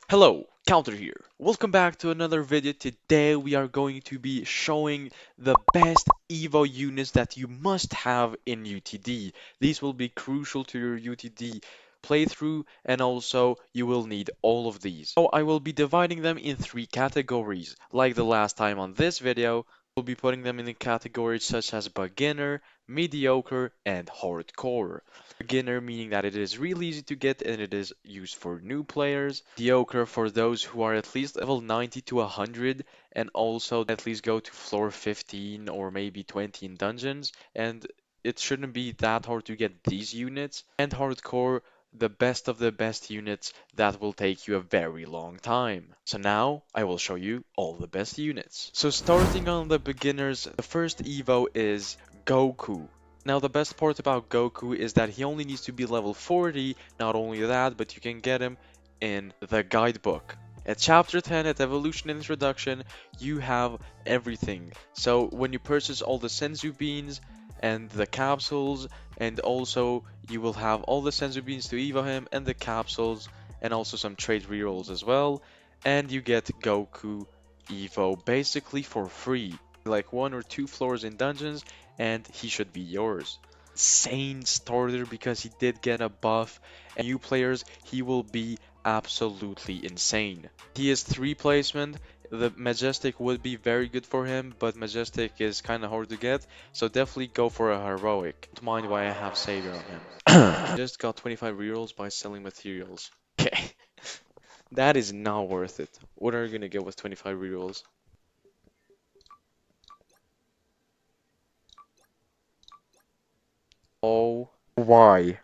Hello, Counter here. Welcome back to another video. Today we are going to be showing the best EVO units that you must have in UTD. These will be crucial to your UTD playthrough, and also you will need all of these. So I will be dividing them in three categories. Like the last time on this video, we'll be putting them in the categories such as beginner, mediocre, and hardcore. Beginner meaning that it is really easy to get and it is used for new players. Mediocre for those who are at least level 90 to 100 and also at least go to floor 15 or maybe 20 in dungeons. And it shouldn't be that hard to get these units. And hardcore, the best of the best units that will take you a very long time. So now I will show you all the best units. So starting on the beginners, the first Evo is Goku. Now the best part about Goku is that he only needs to be level 40, not only that, but you can get him in the guidebook. At chapter 10, at Evolution Introduction, you have everything. So when you purchase all the Senzu beans and the capsules, and also you will have all the Senzu beans to Evo him and the capsules, and also some trade rerolls as well, and you get Goku Evo basically for free. Like one or two floors in dungeons, and he should be yours. Insane starter because he did get a buff, and new players, he will be absolutely insane. He is 3 placement. The Majestic would be very good for him, but Majestic is kind of hard to get, so definitely go for a Heroic. Don't mind why I have Savior on him. Just got 25 rerolls by selling materials. Okay, that is not worth it. What are you gonna get with 25 rerolls? Oh, why?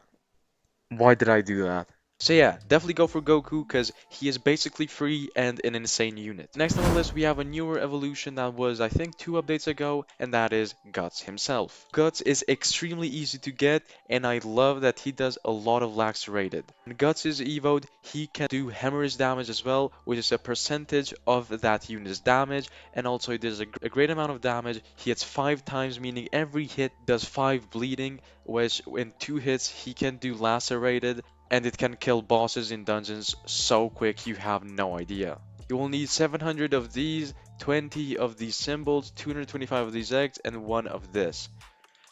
Why did I do that? So yeah, definitely go for Goku because he is basically free and an insane unit. Next on the list, we have a newer evolution that was, I think, 2 updates ago, and that is Guts himself. Guts is extremely easy to get, and I love that he does a lot of lacerated. When Guts is evoed, he can do hemorrhage damage as well, which is a percentage of that unit's damage, and also he does a great amount of damage. He hits 5 times, meaning every hit does 5 bleeding, which in 2 hits he can do lacerated and it can kill bosses in dungeons so quick you have no idea. You will need 700 of these, 20 of these symbols, 225 of these eggs, and 1 of this.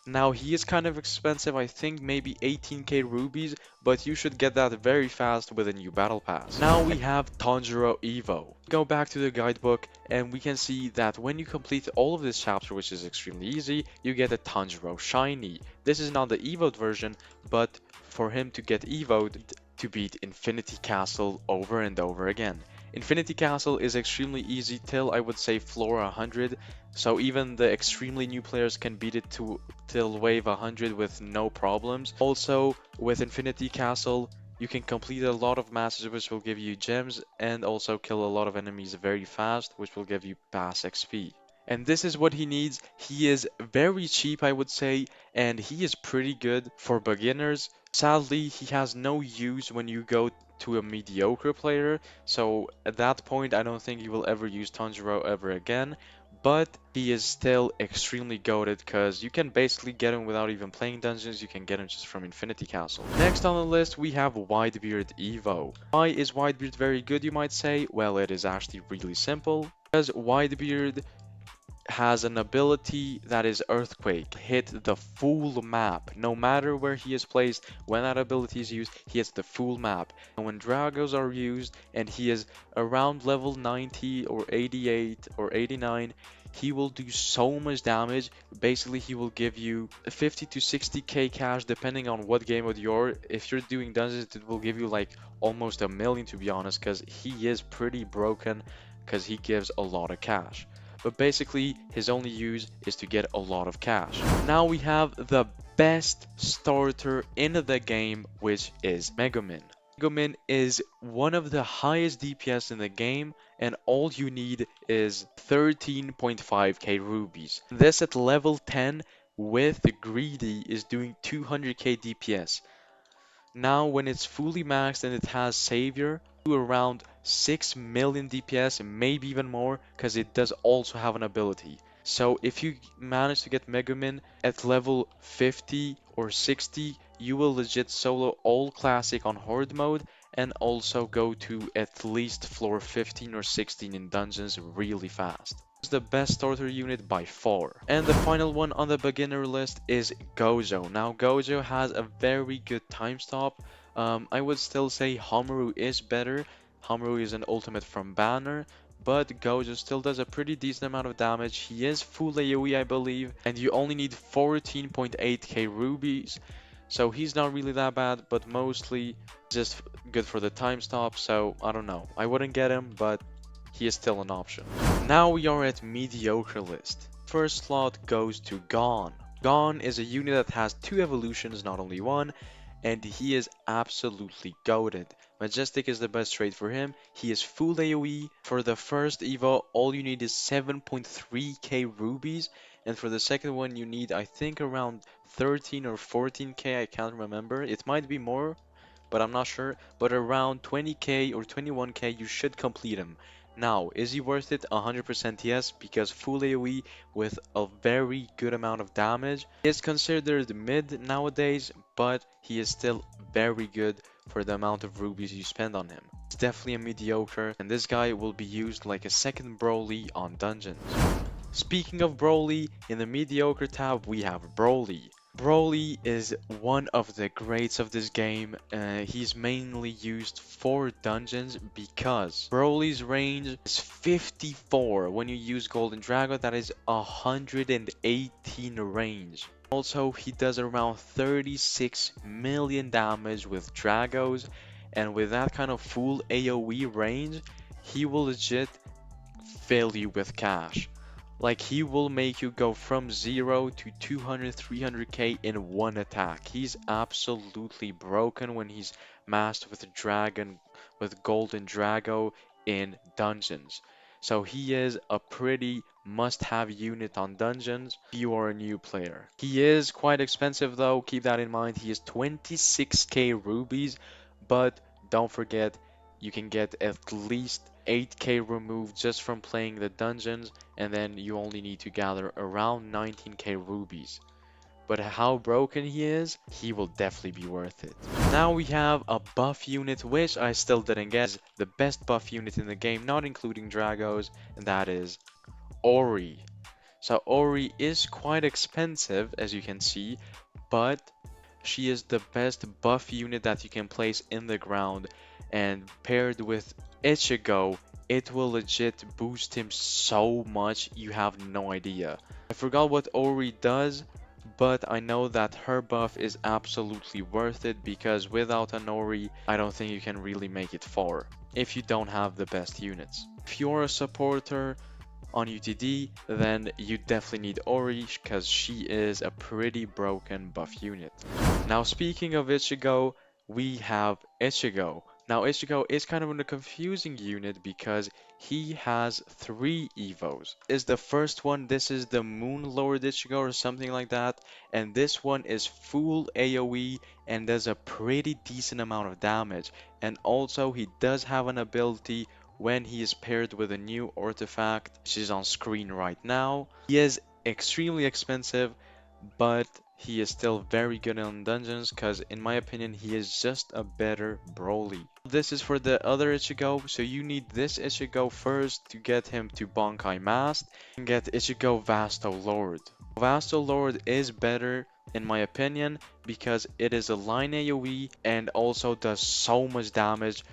Now he is kind of expensive, I think maybe 18k rubies, but you should get that very fast with a new battle pass. Now we have Tanjiro Evo. Go back to the guidebook and we can see that when you complete all of this chapter, which is extremely easy, you get a Tanjiro Shiny. This is not the Evoed version, but for him to get Evoed to beat Infinity Castle over and over again. Infinity Castle is extremely easy till I would say floor 100, so even the extremely new players can beat it to till wave 100 with no problems. Also, with Infinity Castle, you can complete a lot of matches which will give you gems and also kill a lot of enemies very fast, which will give you pass XP. And this is what he needs. He is very cheap, I would say, and he is pretty good for beginners. Sadly, he has no use when you go to a mediocre player, so at that point I don't think you will ever use Tanjiro ever again, but he is still extremely goated because you can basically get him without even playing dungeons, you can get him just from Infinity Castle. Next on the list we have Whitebeard Evo. Why is Whitebeard very good, you might say? Well, it is actually really simple, because Whitebeard has an ability that is Earthquake. Hit the full map. No matter where he is placed, when that ability is used, he hits the full map. And when Dragos are used and he is around level 90 or 88 or 89, he will do so much damage. Basically, he will give you 50 to 60k cash depending on what game mode you're. If you're doing dungeons, it will give you like almost a million to be honest, because he is pretty broken because he gives a lot of cash, but basically his only use is to get a lot of cash. Now we have the best starter in the game, which is Megumin. Megumin is one of the highest DPS in the game, and all you need is 13.5k rubies. This at level 10 with the greedy is doing 200k DPS. Now when it's fully maxed and it has Savior, to around 6 million DPS, maybe even more, because it does also have an ability. So if you manage to get Megumin at level 50 or 60, you will legit solo all classic on horde mode, and also go to at least floor 15 or 16 in dungeons really fast. It's the best starter unit by far. And the final one on the beginner list is Gojo. Now Gojo has a very good time stop. I would still say Hamaru is better. Hamaru is an ultimate from Banner, but Gojo still does a pretty decent amount of damage. He is full AoE, I believe, and you only need 14.8k rubies. So he's not really that bad, but mostly just good for the time stop. So I don't know. I wouldn't get him, but he is still an option. Now we are at mediocre list. First slot goes to Gon. Gon is a unit that has two evolutions, not only one, and he is absolutely goated. Majestic is the best trade for him. He is full AoE. For the first EVO, all you need is 7.3k rubies, and for the second one, you need, I think, around 13 or 14k. I can't remember. It might be more, but I'm not sure. But around 20k or 21k, you should complete him. Now, is he worth it? 100% yes, because full AoE with a very good amount of damage. He is considered mid nowadays, but he is still very good for the amount of rubies you spend on him. It's definitely a mediocre, and this guy will be used like a second Broly on dungeons. Speaking of Broly, in the mediocre tab we have Broly. Broly is one of the greats of this game. He's mainly used for dungeons because Broly's range is 54. When you use Golden Dragon, that is 118 range. Also, he does around 36 million damage with Dragos, and with that kind of full AoE range, he will legit fill you with cash. Like, he will make you go from 0 to 200, 300k in one attack. He's absolutely broken when he's masked with Dragon, with Golden Drago in dungeons. So he is a pretty must-have unit on dungeons if you are a new player. He is quite expensive though, keep that in mind. He is 26k rubies, but don't forget, you can get at least 8k removed just from playing the dungeons, and then you only need to gather around 19k rubies. But how broken he is, he will definitely be worth it. Now we have a buff unit, which I still didn't get. The best buff unit in the game, not including Dragos, and that is Ori. So Ori is quite expensive, as you can see, but she is the best buff unit that you can place in the ground, and paired with Ichigo, it will legit boost him so much you have no idea. I forgot what Ori does, but I know that her buff is absolutely worth it because without an Ori, I don't think you can really make it far if you don't have the best units. If you're a supporter on UTD, then you definitely need Ori because she is a pretty broken buff unit. Now speaking of Ichigo, we have Ichigo. Now Ichigo is kind of a confusing unit because he has three EVOs. Is the first one, this is the Moon Lord Ichigo or something like that, and this one is full AoE and does a pretty decent amount of damage. And also he does have an ability when he is paired with a new artifact, which is on screen right now. He is extremely expensive, but he is still very good in dungeons because in my opinion he is just a better Broly. This is for the other Ichigo, so you need this Ichigo first to get him to Bankai Masked and get Ichigo Vasto Lord. Vasto Lord is better in my opinion because it is a line AoE and also does so much damage,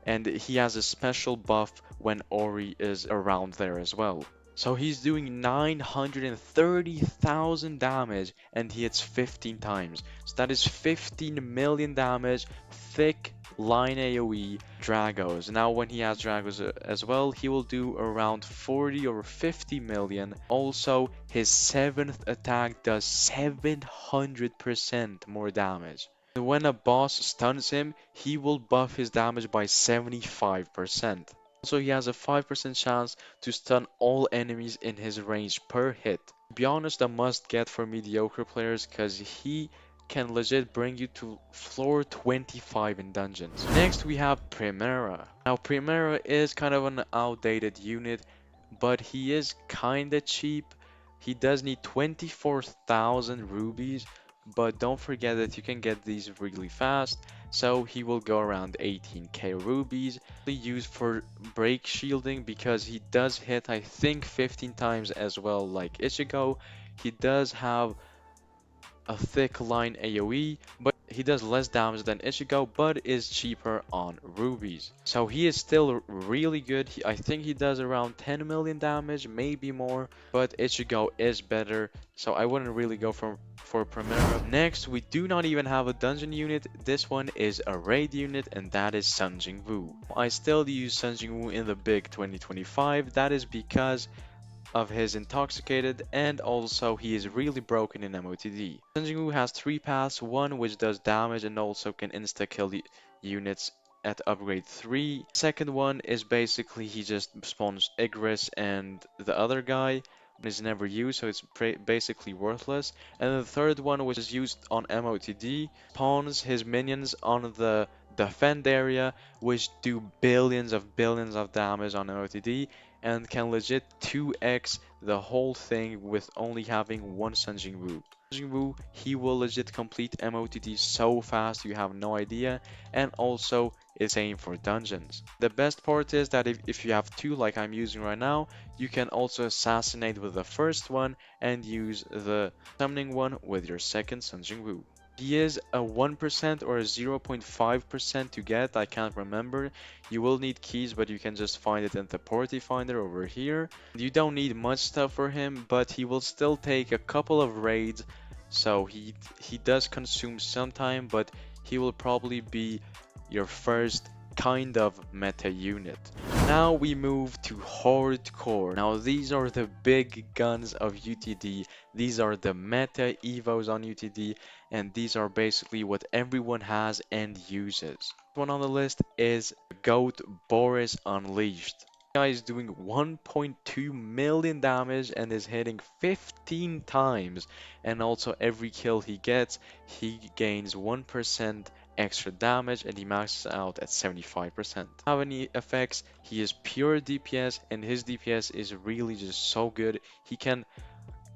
and he has a special buff when Ori is around there as well. So he's doing 930,000 damage and he hits 15 times. So that is 15 million damage, thick line AoE Dragos. Now when he has Dragos as well, he will do around 40 or 50 million. Also, his 7th attack does 700% more damage. When a boss stuns him, he will buff his damage by 75%. Also, he has a 5% chance to stun all enemies in his range per hit. To be honest, a must get for mediocre players because he can legit bring you to floor 25 in dungeons. Next we have Primera. Now Primera is kind of an outdated unit, but he is kinda cheap. He does need 24,000 rubies, but don't forget that you can get these really fast so he will go around 18k rubies. Used for break shielding because he does hit, I think, 15 times as well, like Ichigo. He does have a thick line AoE, but he does less damage than Ichigo, but is cheaper on rubies. So he is still really good. I think he does around 10 million damage, maybe more, but Ichigo is better, so I wouldn't really go for Primera. Next, we do not even have a dungeon unit. This one is a raid unit, and that is Sun Jingwu. I still use Sun Jingwu in the big 2025. That is because of his intoxicated, and also he is really broken in MOTD. Sanjingu has 3 paths, one which does damage and also can insta-kill units at upgrade 3. Second one is basically he just spawns Igris and the other guy is never used, so it's basically worthless. And the third one, which is used on MOTD, spawns his minions on the defend area, which do billions of damage on MOTD, and can legit 2x the whole thing with only having one Sun Jingwu. Jingwu, he will legit complete MOTD so fast you have no idea, and also it's same for dungeons. The best part is that if you have two like I'm using right now, you can also assassinate with the first one and use the summoning one with your second Sun Jingwu. He is a 1% or a 0.5% to get, I can't remember. You will need keys, but you can just find it in the party finder over here. You don't need much stuff for him, but he will still take a couple of raids, so he does consume some time, but he will probably be your first kind of meta unit. Now we move to hardcore. Now these are the big guns of UTD. These are the meta EVOs on UTD, and these are basically what everyone has and uses. One on the list is GOAT Boris Unleashed. This guy is doing 1.2 million damage and is hitting 15 times, and also every kill he gets, he gains 1% extra damage and he maxes out at 75%. Have any effects? He is pure DPS and his DPS is really just so good. He can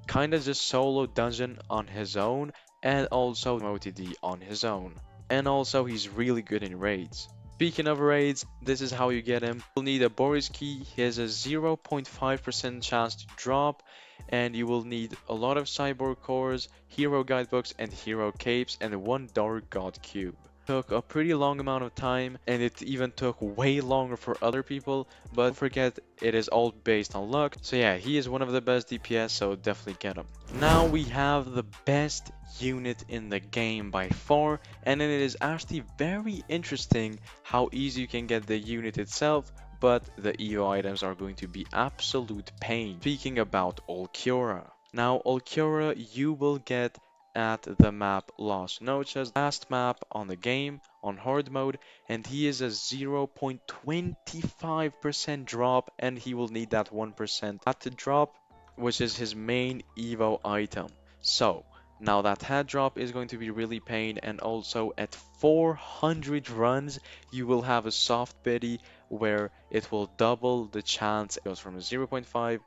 kind of just solo dungeon on his own and also OTD on his own. And also he's really good in raids. Speaking of raids, this is how you get him. You'll need a Boris key. He has a 0.5% chance to drop, and you will need a lot of cyborg cores, hero guidebooks, and hero capes, and one dark god cube. Took a pretty long amount of time, and it even took way longer for other people, but don't forget it is all based on luck. So yeah, he is one of the best DPS, so definitely get him. Now we have the best unit in the game by far, and it is actually very interesting how easy you can get the unit itself, but the EVO items are going to be absolute pain. Speaking about Ulquiorra. Now Ulquiorra you will get at the map Las Noches, last map on the game on hard mode, and he is a 0.25% drop, and he will need that 1% hat to drop, which is his main EVO item. So now that hat drop is going to be really pain, and also at 400 runs you will have a soft biddy where it will double the chance. It goes from a 0.5,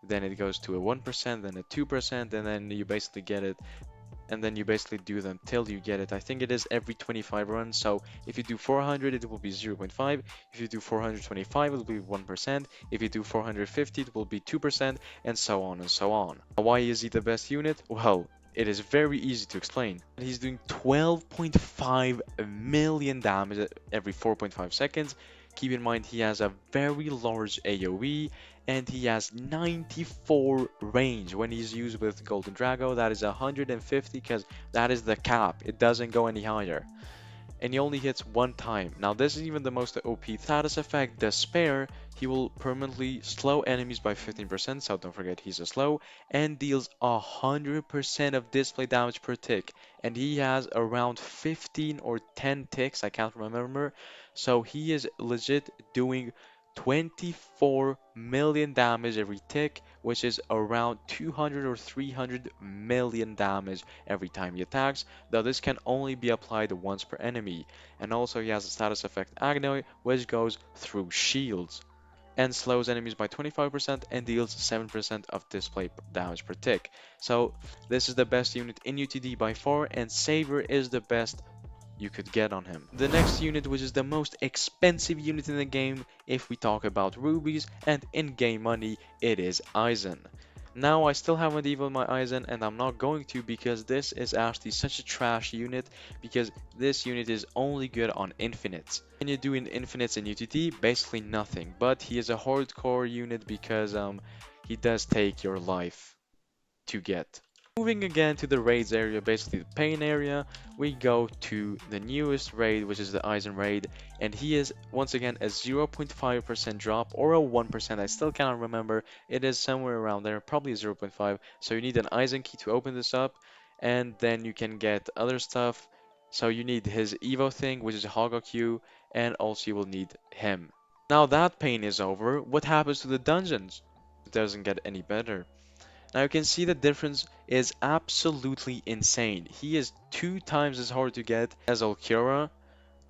then it goes to a 1%, then a 2%, and then you basically get it, and then you basically do them till you get it. I think it is every 25 runs, so if you do 400 it will be 0.5, if you do 425 it will be 1%, if you do 450 it will be 2%, and so on and so on. Why is he the best unit? Well, it is very easy to explain. He's doing 12.5 million damage every 4.5 seconds. Keep in mind he has a very large AoE, and he has 94 range. When he's used with Golden Drago, that is 150 because that is the cap. It doesn't go any higher. And he only hits one time. Now this is even the most OP status effect, Despair. He will permanently slow enemies by 15%, so don't forget he's a slow, and deals 100% of display damage per tick. And he has around 15 or 10 ticks, I can't remember. So he is legit doing 24 million damage every tick, which is around 200 or 300 million damage every time he attacks, though this can only be applied once per enemy. And also he has a status effect Agnoy, which goes through shields and slows enemies by 25% and deals 7% of display damage per tick. So this is the best unit in UTD by far, and Saver is the best you could get on him. The next unit, which is the most expensive unit in the game, if we talk about rubies and in-game money, it is Aizen. Now I still haven't evolved my Aizen and I'm not going to because this is actually such a trash unit because this unit is only good on infinites. When you do in infinites in UTT, basically nothing, but he is a hardcore unit because he does take your life to get. Moving again to the raids area, basically the pain area, we go to the newest raid, which is the Aizen raid, and he is once again a 0.5% drop or a 1%, I still cannot remember, it is somewhere around there, probably 0.5, so you need an Aizen key to open this up, and then you can get other stuff, so you need his EVO thing, which is a Hogak, and also you will need him. Now that pain is over, what happens to the dungeons? It doesn't get any better. Now you can see the difference is absolutely insane. He is 2 times as hard to get as Alkira,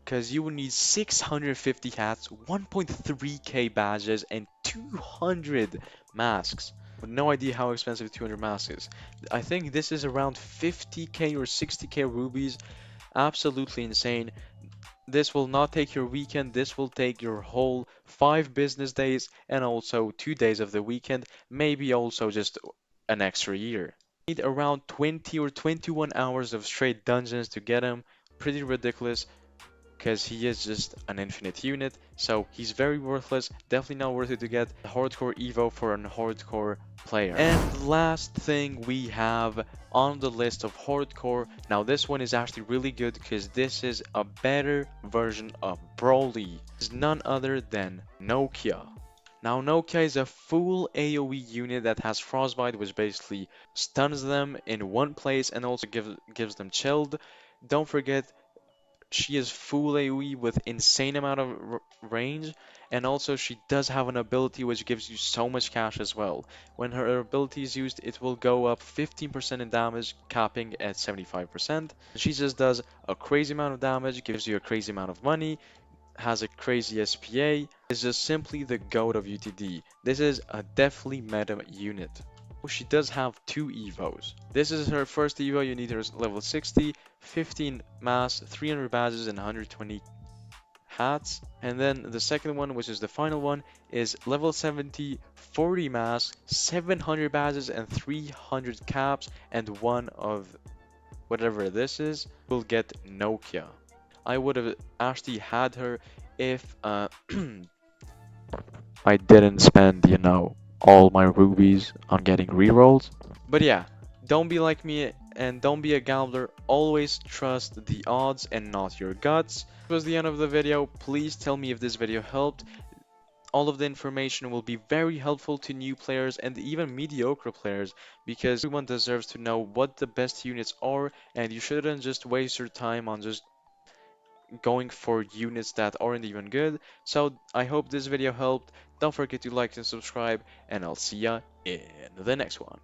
because you will need 650 hats, 1.3k badges, and 200 masks. No idea how expensive 200 masks is. I think this is around 50k or 60k rubies. Absolutely insane. This will not take your weekend, this will take your whole 5 business days and also 2 days of the weekend, maybe also just an extra year. You need around 20 or 21 hours of straight dungeons to get him. Pretty ridiculous because he is just an infinite unit, so he's very worthless, definitely not worth it to get a hardcore EVO for a hardcore player. And last thing we have on the list of hardcore, now this one is actually really good because this is a better version of Broly. It's none other than Nokia. Now Nokia is a full AoE unit that has Frostbite, which basically stuns them in one place and also gives them chilled. Don't forget, she is full AoE with insane amount of range, and also she does have an ability which gives you so much cash as well. When her ability is used, it will go up 15% in damage, capping at 75%. She just does a crazy amount of damage, gives you a crazy amount of money, has a crazy SPA, is just simply the GOAT of UTD. This is a definitely meta unit. She does have 2 EVOs. This is her first EVO, you need her level 60, 15 mass, 300 badges, and 120 hats. And then the second one, which is the final one, is level 70, 40 mass, 700 badges, and 300 caps, and one of whatever this is will get Nokia. I would have actually had her if I didn't spend, all my rubies on getting rerolls. But yeah, don't be like me and don't be a gambler. Always trust the odds and not your guts. This was the end of the video. Please tell me if this video helped. All of the information will be very helpful to new players and even mediocre players because everyone deserves to know what the best units are, and you shouldn't just waste your time on just going for units that aren't even good. So I hope this video helped. Don't forget to like and subscribe, and I'll see ya in the next one.